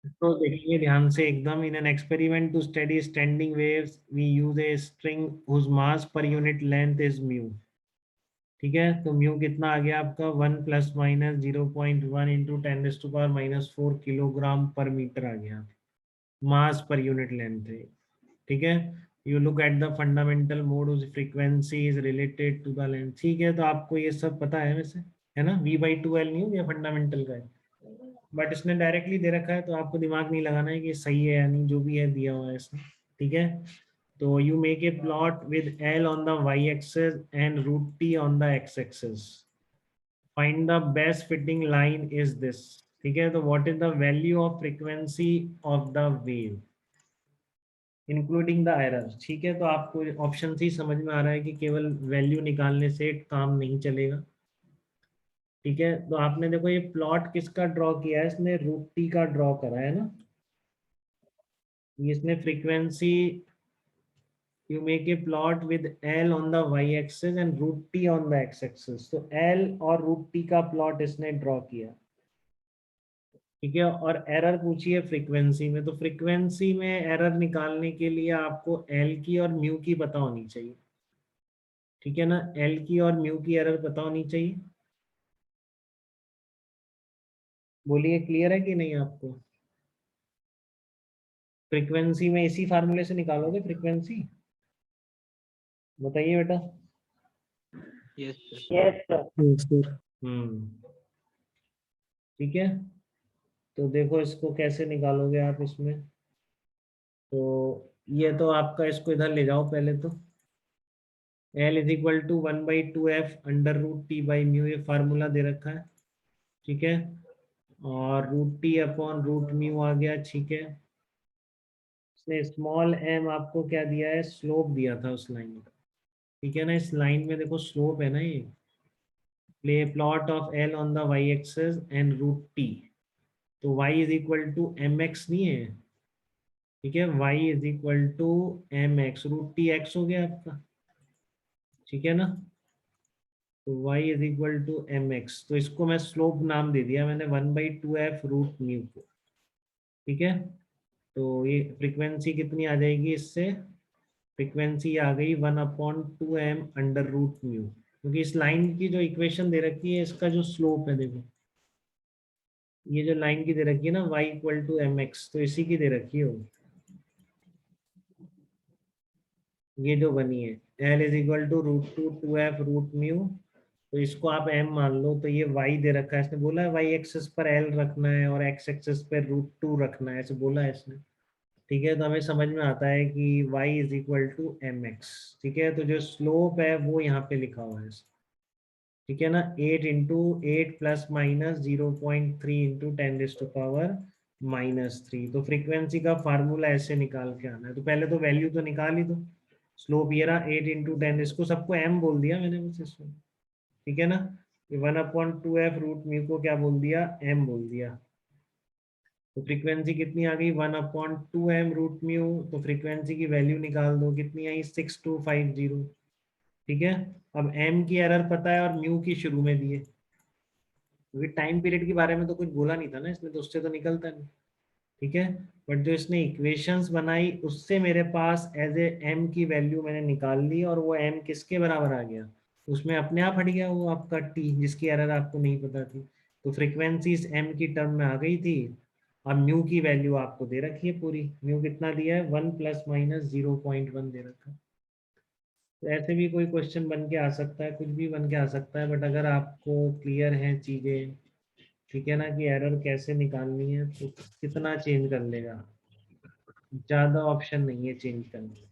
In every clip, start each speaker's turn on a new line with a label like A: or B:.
A: तो देखिए ध्यान से एकदम, in an experiment to study standing waves we use a string whose mass per unit length is mu. ठीक है, तो म्यू कितना आ गया आपका, 1 ± 0.1 इंटू 10⁻⁻⁴ किलोग्राम पर मीटर आ गया, मास पर यूनिट लेंथ है। ठीक है, you look at the fundamental mode उस frequency is related to the length. ठीक है, तो आपको ये सब पता है वैसे, है ना, V/2L नहीं हो गया फंडामेंटल का है, बट इसने डायरेक्टली दे रखा है तो आपको दिमाग नहीं लगाना है कि सही है या नहीं, जो भी है दिया हुआ है इसने। ठीक है, तो you make a plot with L on the Y axis and √T on the X axis, find the best fitting line is this. ठीक है, तो what is the value of frequency of the wave including the error. ठीक है, तो आपको option से ही समझ में आ रहा है कि केवल वैल्यू निकालने से काम नहीं चलेगा। ठीक है, तो आपने देखो ये प्लॉट किसका ड्रॉ किया है, इसने √T का ड्रॉ करा है ना, ये इसने frequency, you make a plot with L on the Y axis and √T on the X axis, तो L और √T का प्लॉट इसने ड्रॉ किया। ठीक है, और एरर पूछी है फ्रीक्वेंसी में, तो फ्रीक्वेंसी में एरर निकालने के लिए आपको L की और म्यू की पता होनी चाहिए। ठीक है ना, L की और म्यू की एरर पता होनी चाहिए। बोलिए क्लियर है कि नहीं आपको। फ्रीक्वेंसी में इसी फार्मूले से निकालोगे फ्रीक्वेंसी, बताइए बेटा।
B: Yes sir.
A: Yes sir. ठीक है, तो देखो इसको कैसे निकालोगे आप इसमें, तो ये तो आपका, इसको इधर ले जाओ पहले तो, L is equal to 1/2F √T/μ, ये फार्मूला दे रखा है। ठीक है, और √T अपॉन √μ आ गया। ठीक है, इसने स्मॉल m आपको क्या दिया है, स्लोप दिया था उस लाइन का। ठीक है ना, इस लाइन में देखो स्लोप है ना ये, play plot of L on the Y axis and √T, तो y is equal to mx नहीं है। ठीक है, y is equal to mx, √T x हो गया आपका। ठीक है ना, तो y is equal to mx, तो इसको मैं स्लोप नाम दे दिया मैंने 1/2F √μ को। ठीक है, तो ये फ्रीक्वेंसी कितनी आ जाएगी इससे, फ्रीक्वेंसी आ गई 1/2m √μ, क्योंकि इस लाइन की जो इक्वेशन दे रखी है, इसका जो स्लोप है देखो, ये जो लाइन की दे रखी है ना y इक्वल टू mx, तो इसी की दे रखी है वो, ये जो बनी है L is equal to √2 2f √μ, तो इसको आप m मान लो, तो ये y दे रखा है, इसने बोला है y एक्सेस पर L रखना है और x एक्सेस पर √2 रखना है, ऐसे बोला है इसने। ठीक है, तो हमें समझ में आता है कि y is equal to mx। ठीक है, तो जो स्लोप है वो यहाँ पे लिखा हुआ है। ठीक है ना, 8 × 8 ± 0.3 इंटू 10⁻⁻3, तो फ्रीक्वेंसी का फार्मूला ऐसे निकाल के आना है, तो पहले तो वैल्यू तो निकाल ही दो। स्लोप ये रहा 8 × 10, इसको सबको m बोल दिया मैंने बस इसमें। ठीक है ना, ये 1/2F √μ को क्या बोल दिया, m बोल दिया, तो फ्रीक्वेंसी कितनी आ गई 1/2m √μ, तो फ्रीक्वेंसी की वैल्यू निकाल दो, कितनी आई 6250। ठीक है, अब m की एरर पता है और म्यू की शुरू में दी है, क्योंकि टाइम पीरियड के बारे में तो कुछ बोला नहीं था ना इसने, तो उससे तो निकलता नहीं। ठीक है, बट जो इसने इक्वेशंस बनाई उससे मेरे पास एज ए m की वैल्यू मैंने निकाल ली, और वो m किसके बराबर आ गया, उसमें अपने आप हट गया वो आपका t, जिसकी एरर आपको नहीं पता थी, तो फ्रीक्वेंसी इस m की टर्म में आ गई थी। अब म्यू की वैल्यू आपको दे रखी है पूरी, म्यू कितना दिया है 1 ± 0.1 दे रखा है। तो ऐसे भी कोई क्वेश्चन बन के आ सकता है, कुछ भी बन के आ सकता है, बट अगर आपको क्लियर है चीजें, ठीक है ना, कि एरर कैसे निकालनी है, तो कितना चेंज कर लेगा, ज्यादा ऑप्शन नहीं है चेंज करने का।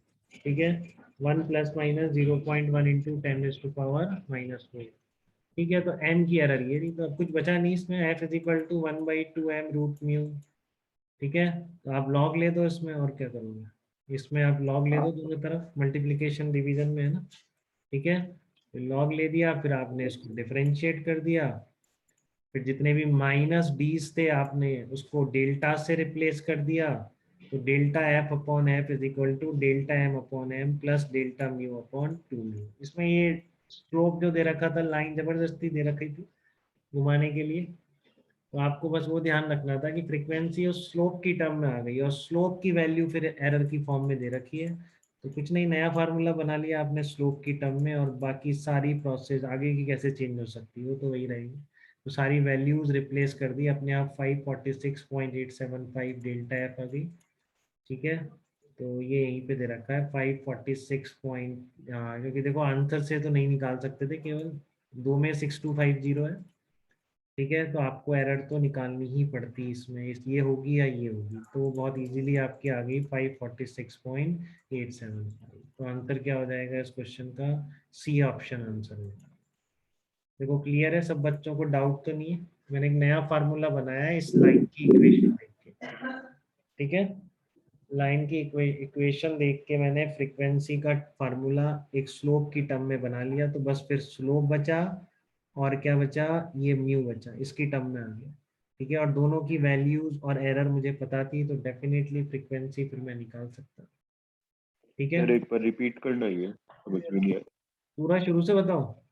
A: ठीक है, 1 ± 0.1 इंटू 10⁻⁻⁴। ठीक है, तो m की एरर ये थी, तो अब कुछ बचा नहीं इसमें, f is equal to 1/2m √μ। ठीक है, तो आप लॉग ले दो इसमें, और क्या करोगे, इसमें आप लॉग ले दो दोनों तरफ, मल्टीप्लीकेशन डिवीजन में है ना। ठीक है, लॉग ले दिया, फिर आपने इसको डिफरेंशिएट कर दिया, फिर जितने भी माइनस डीज थे आपने उसको डेल्टा से रिप्लेस कर दिया, तो delta f upon f is equal to delta m upon m plus delta mu upon 2μ। इसमें ये स्लोप जो दे रखा था, लाइन जबरदस्ती दे रखी थी घुमाने के लिए, तो आपको बस वो ध्यान रखना था कि फ्रीक्वेंसी और स्लोप की टर्म में आ गई, और स्लोप की वैल्यू फिर एरर की फॉर्म में दे रखी है। तो कुछ नहीं, नया फार्मूला बना लिया आपने स्लोप की टर्म में, और बाकी सारी प्रोसेस आगे की कैसे चेंज हो सकती है वो तो वही रहेगी। तो सारी वैल्यूज रिप्लेस कर दी अपने आप, 546.875 डेल्टा एफ आ गई। ठीक है, तो ये यहीं पे दे रखा है 546 पॉइंट, हाँ क्योंकि देखो आंसर से तो नहीं निकाल सकते थे, केवल दो में 6250 है। ठीक है, तो आपको एरर तो निकालनी ही पड़ती इसमें, ये होगी या ये होगी, तो बहुत इजीली आपकी आ गई 546.875। तो आंसर क्या हो जाएगा इस क्वेश्चन का? सी ऑप्शन आंसर होगा। देखो क्लियर है सब बच्चों को, डाउट तो नहीं है? मैंने एक नया फार्मूला बनाया है इस लाइन की इक्वेशन देख के। ठीक है, लाइन की इक्वेशन देख के मैंने फ्रीक्वेंसी का फार्मूला एक स्लोप की टर्म में बना लिया, तो बस फिर स्लोप बचा और क्या बचा, ये म्यू बचा, इसकी टर्म में आ गया। ठीक है, और दोनों की वैल्यूज और एरर मुझे पता थी, तो डेफिनेटली फ्रीक्वेंसी फिर मैं निकाल सकता। ठीक है,
C: सर एक बार रिपीट करना ही है, समझ में नहीं आया।
A: पूरा शुरू से बताओ।